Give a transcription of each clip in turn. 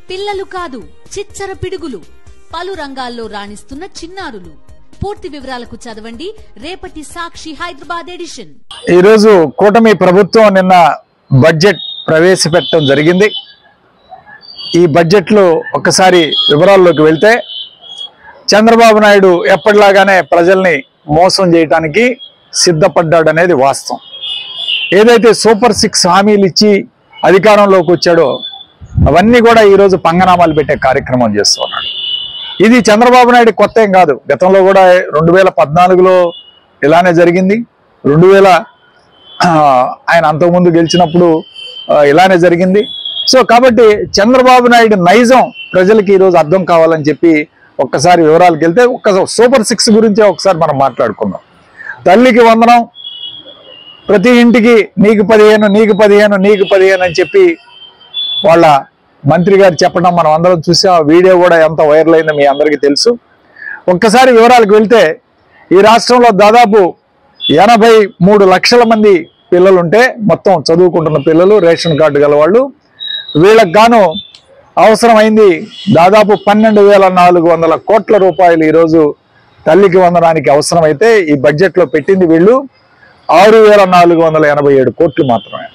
పిల్లలు కాదు చిచ్చర పిడుగులు, పలు రంగాల్లో రాణిస్తున్న చిన్నారులు. పూర్తి వివరాలకు చదవండి రేపటి సాక్షి హైదరాబాద్ ఎడిషన్. ఈ రోజు కూటమి ప్రభుత్వం నిన్న బడ్జెట్ ప్రవేశపెట్టడం జరిగింది. ఈ బడ్జెట్ లో ఒక్కసారి వివరాల్లోకి వెళ్తే చంద్రబాబు నాయుడు ఎప్పటిలాగానే ప్రజల్ని మోసం చేయడానికి సిద్ధపడ్డాడనేది వాస్తవం. ఏదైతే సూపర్ 6 హామీలు ఇచ్చి అధికారంలోకి వచ్చాడో అవన్నీ కూడా ఈరోజు పంగనామాలు పెట్టే కార్యక్రమం చేస్తున్నాడు. ఇది చంద్రబాబు నాయుడు కొత్త ఏం కాదు. గతంలో కూడా 2014లో ఇలానే జరిగింది. 2000 ఆయన అంతకుముందు గెలిచినప్పుడు ఇలానే జరిగింది. సో కాబట్టి చంద్రబాబు నాయుడు నైజం ప్రజలకి ఈరోజు అర్థం కావాలని చెప్పి ఒక్కసారి వివరాలకు వెళ్తే సూపర్ 6 గురించే ఒకసారి మనం మాట్లాడుకుందాం. తల్లికి వందనం, ప్రతి ఇంటికి నీకు 15 నీకు 15 నీకు 15 అని చెప్పి వాళ్ళ మంత్రి గారు చెప్పడం మనం అందరం చూసాం. వీడియో కూడా ఎంత వైరల్ అయిందో మీ అందరికీ తెలుసు. ఒక్కసారి వివరాలకు వెళ్తే ఈ రాష్ట్రంలో దాదాపు 83 లక్షల మంది పిల్లలుంటే, మొత్తం చదువుకుంటున్న పిల్లలు, రేషన్ కార్డు గల వాళ్ళు, వీళ్ళకి గాను అవసరమైంది దాదాపు 12,400 కోట్ల రూపాయలు ఈరోజు తల్లికి వందనానికి అవసరమైతే ఈ బడ్జెట్లో పెట్టింది వీళ్ళు 6,487 కోట్లు మాత్రమే.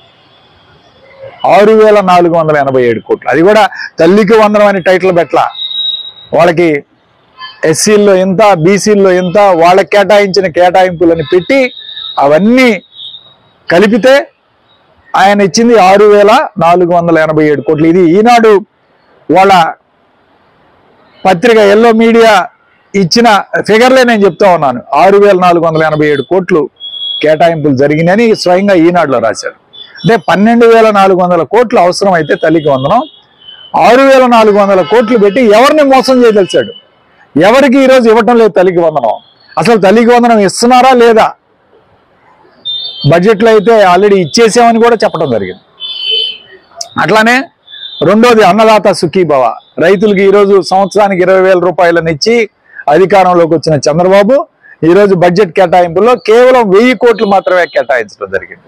6,487 కోట్లు. అది కూడా తల్లికి వందనం అని టైటిల్ పెట్టలా. వాళ్ళకి ఎస్సీల్లో ఎంత, బీసీల్లో ఎంత, వాళ్ళకి కేటాయించిన కేటాయింపులని పెట్టి అవన్నీ కలిపితే ఆయన ఇచ్చింది 6,487 కోట్లు. ఇది ఈనాడు వాళ్ళ పత్రిక ఎల్లో మీడియా ఇచ్చిన ఫిగర్లే నేను చెప్తా ఉన్నాను. 6,487 కోట్లు కేటాయింపులు జరిగినాయని స్వయంగా ఈనాడులో రాశారు. అంటే 12,400 కోట్లు అవసరం అయితే తల్లికి వందనం, 6,400 కోట్లు పెట్టి ఎవరిని మోసం చేయదలిచాడు? ఎవరికి ఈరోజు ఇవ్వటం లేదు తల్లికి వందనం? అసలు తల్లికి వందనం ఇస్తున్నారా లేదా? బడ్జెట్లో అయితే ఆల్రెడీ ఇచ్చేసామని కూడా చెప్పడం జరిగింది. అట్లానే రెండోది అన్నదాత సుఖీభవ. రైతులకి ఈరోజు సంవత్సరానికి 20,000 రూపాయలను ఇచ్చి అధికారంలోకి వచ్చిన చంద్రబాబు ఈరోజు బడ్జెట్ కేటాయింపుల్లో కేవలం 1000 కోట్లు మాత్రమే కేటాయించడం జరిగింది.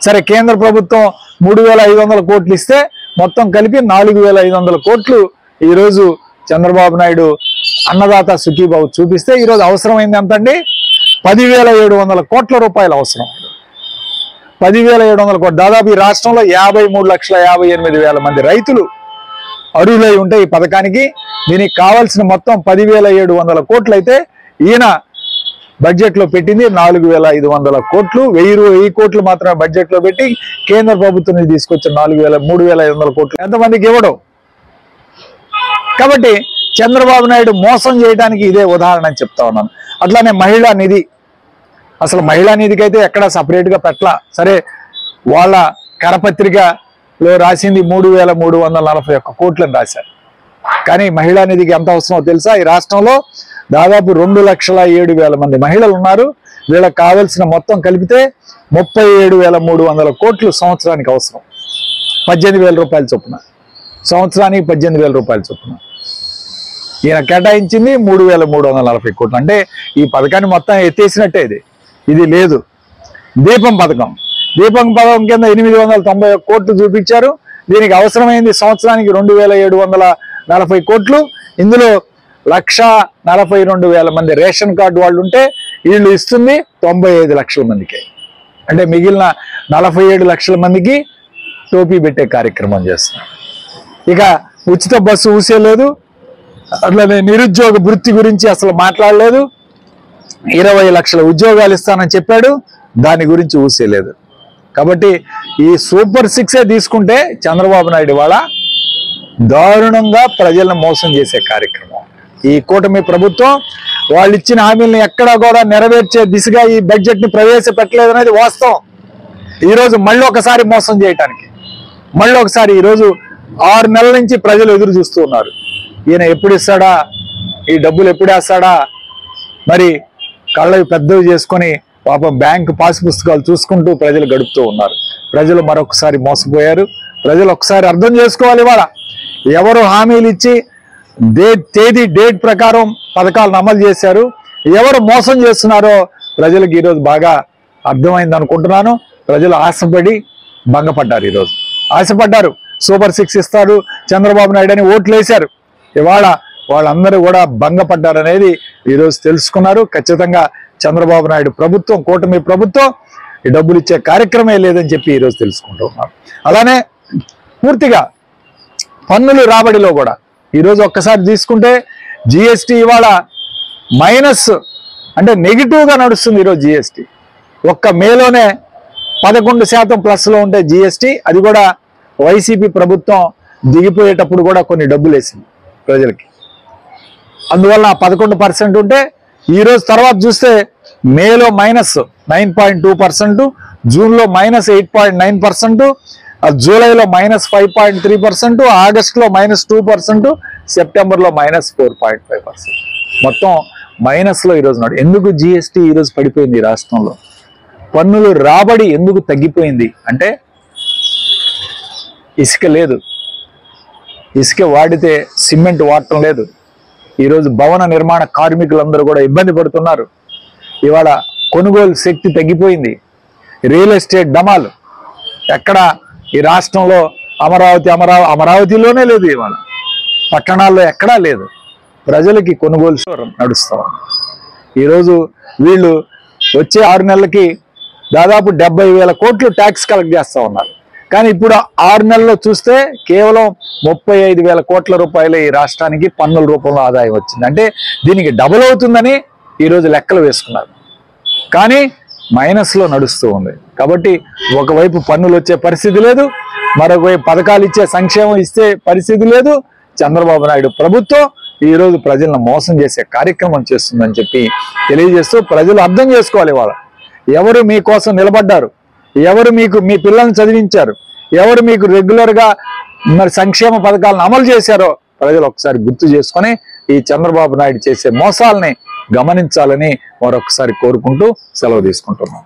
సరే, కేంద్ర ప్రభుత్వం 3,500 కోట్లు ఇస్తే మొత్తం కలిపి 4,500 కోట్లు ఈరోజు చంద్రబాబు నాయుడు అన్నదాత సుఖీభావ్ చూపిస్తే ఈరోజు అవసరమైంది ఎంతండి? 10,700 కోట్ల రూపాయలు అవసరం. 10,700 కోట్లు. దాదాపు ఈ రాష్ట్రంలో 53,58,000 మంది రైతులు అర్హులై ఉంటే ఈ పథకానికి, దీనికి కావాల్సిన మొత్తం 10,700 కోట్లు అయితే ఈయన బడ్జెట్లో పెట్టింది 4,500 కోట్లు. 1000 కోట్లు మాత్రమే బడ్జెట్లో పెట్టి కేంద్ర ప్రభుత్వం నుంచి తీసుకొచ్చిన 3,500 కోట్లు ఎంతమందికి ఇవ్వడం? కాబట్టి చంద్రబాబు నాయుడు మోసం చేయడానికి ఇదే ఉదాహరణ అని చెప్తా ఉన్నాను. అట్లానే మహిళా నిధి, అసలు మహిళా నిధికి అయితే ఎక్కడ సపరేట్గా పెట్టలా. సరే, వాళ్ళ కరపత్రికలో రాసింది 3,341 కోట్లు అని రాశారు. కానీ మహిళా నిధికి ఎంత అవసరమో తెలుసా? ఈ రాష్ట్రంలో దాదాపు 2,07,000 మంది మహిళలు ఉన్నారు. వీళ్ళకి కావాల్సిన మొత్తం కలిపితే 37,300 కోట్లు సంవత్సరానికి అవసరం. 18,000 రూపాయల చొప్పున, సంవత్సరానికి 18,000 రూపాయల చొప్పున. ఈయన కేటాయించింది 3,340 కోట్లు. అంటే ఈ పథకాన్ని మొత్తం ఎత్తేసినట్టే. ఇది లేదు. దీపం పథకం కింద 891 కోట్లు చూపించారు. దీనికి అవసరమైంది సంవత్సరానికి 2,740 కోట్లు. ఇందులో 1,42,000 మంది రేషన్ కార్డు వాళ్ళు ఉంటే వీళ్ళు ఇస్తుంది 95 లక్షల మందికి. అంటే మిగిలిన 47 లక్షల మందికి టోపీ పెట్టే కార్యక్రమం చేస్తున్నారు. ఇక ఉచిత బస్సు ఊసేయలేదు. అట్లనే నిరుద్యోగ వృత్తి గురించి అసలు మాట్లాడలేదు. 20 లక్షల ఉద్యోగాలు ఇస్తానని చెప్పాడు, దాని గురించి ఊసేయలేదు. కాబట్టి ఈ సూపర్ 6 తీసుకుంటే చంద్రబాబు నాయుడు వాళ్ళ దారుణంగా ప్రజలను మోసం చేసే కార్యక్రమం. ఈ కూటమి ప్రభుత్వం వాళ్ళు ఇచ్చిన హామీలను ఎక్కడా కూడా నెరవేర్చే దిశగా ఈ బడ్జెట్ ని ప్రవేశపెట్టలేదనేది వాస్తవం. ఈరోజు మళ్ళీ ఒకసారి మోసం చేయటానికి, మళ్ళీ ఒకసారి ఈరోజు 6 నెలల నుంచి ప్రజలు ఎదురు చూస్తూ ఉన్నారు. ఈయన ఎప్పుడు ఇస్తాడా, ఈ డబ్బులు ఎప్పుడు వేస్తాడా, మరి కళ్ళవి పెద్దవి చేసుకొని పాపం బ్యాంకు పాస్ పుస్తకాలు చూసుకుంటూ ప్రజలు గడుపుతూ ఉన్నారు. ప్రజలు మరొకసారి మోసపోయారు. ప్రజలు ఒకసారి అర్థం చేసుకోవాలి. ఇవాళ ఎవరు హామీలు ఇచ్చి డేట్ ప్రకారం పథకాలను అమలు చేశారు, ఎవరు మోసం చేస్తున్నారో ప్రజలకు ఈరోజు బాగా అర్థమైంది అనుకుంటున్నాను. ప్రజలు ఆశపడి భంగపడ్డారు. ఈరోజు ఆశపడ్డారు. సూపర్ 6 ఇస్తారు చంద్రబాబు నాయుడు అని ఓట్లు వేశారు. ఇవాళ వాళ్ళందరూ కూడా భంగపడ్డారనేది ఈరోజు తెలుసుకున్నారు. ఖచ్చితంగా చంద్రబాబు నాయుడు ప్రభుత్వం, కూటమి ప్రభుత్వం ఈ డబ్బులు ఇచ్చే కార్యక్రమే లేదని చెప్పి ఈరోజు తెలుసుకుంటూ ఉన్నారు. అలానే పూర్తిగా పన్నులు రాబడిలో కూడా ఈరోజు ఒక్కసారి తీసుకుంటే జిఎస్టీ ఇవాళ మైనస్ అంటే నెగిటివ్గా నడుస్తుంది. ఈరోజు జిఎస్టీ ఒక్క మేలోనే 11% ప్లస్లో ఉంటే జిఎస్టీ, అది కూడా వైసీపీ ప్రభుత్వం దిగిపోయేటప్పుడు కూడా కొన్ని డబ్బులు వేసింది ప్రజలకి. అందువల్ల 11% ఉంటే ఈరోజు తర్వాత చూస్తే మేలో మైనస్ 9.2%, జూన్లో మైనస్ 8.9%, జూలైలో మైనస్ 5.3%, ఆగస్టులో మైనస్ 2%, సెప్టెంబర్లో మైనస్ 4.5%. మొత్తం మైనస్లో ఈరోజు నాడు. ఎందుకు జిఎస్టీ ఈరోజు పడిపోయింది ఈ రాష్ట్రంలో? పన్నులు రాబడి ఎందుకు తగ్గిపోయింది అంటే ఇసుక లేదు, ఇసుక వాడితే సిమెంట్ వాడటం లేదు. ఈరోజు భవన నిర్మాణ కార్మికులందరూ కూడా ఇబ్బంది పడుతున్నారు. ఇవాళ కొనుగోలు శక్తి తగ్గిపోయింది. రియల్ ఎస్టేట్ డమాలు ఎక్కడ ఈ రాష్ట్రంలో అమరావతిలోనే లేదు, ఇవాళ పట్టణాల్లో ఎక్కడా లేదు. ప్రజలకి కొనుగోలు నడుస్తూ ఉంది. ఈరోజు వీళ్ళు వచ్చే 6 నెలలకి దాదాపు 70,000 కోట్లు ట్యాక్స్ కలెక్ట్ చేస్తూ ఉన్నారు. కానీ ఇప్పుడు 6 నెలల్లో చూస్తే కేవలం 35,000 కోట్ల రూపాయలు ఈ రాష్ట్రానికి పన్నుల రూపంలో ఆదాయం వచ్చింది. అంటే దీనికి డబుల్ అవుతుందని ఈరోజు లెక్కలు వేసుకున్నారు. కానీ మైనస్లో నడుస్తూ ఉంది. కాబట్టి ఒకవైపు పన్నులు వచ్చే పరిస్థితి లేదు, మరొక వైపు పథకాలు ఇచ్చే సంక్షేమం ఇచ్చే పరిస్థితి లేదు. చంద్రబాబు నాయుడు ప్రభుత్వం ఈరోజు ప్రజలను మోసం చేసే కార్యక్రమం చేస్తుందని చెప్పి తెలియజేస్తూ ప్రజలు అర్థం చేసుకోవాలి. వాళ్ళ ఎవరు మీకోసం నిలబడ్డారు, ఎవరు మీకు మీ పిల్లల్ని చదివించారు, ఎవరు మీకు రెగ్యులర్గా మరి సంక్షేమ పథకాలను అమలు చేశారో ప్రజలు ఒకసారి గుర్తు చేసుకొని ఈ చంద్రబాబు నాయుడు చేసే మోసాలని గమనించాలని మరొకసారి కోరుకుంటూ సెలవు తీసుకుంటున్నాం.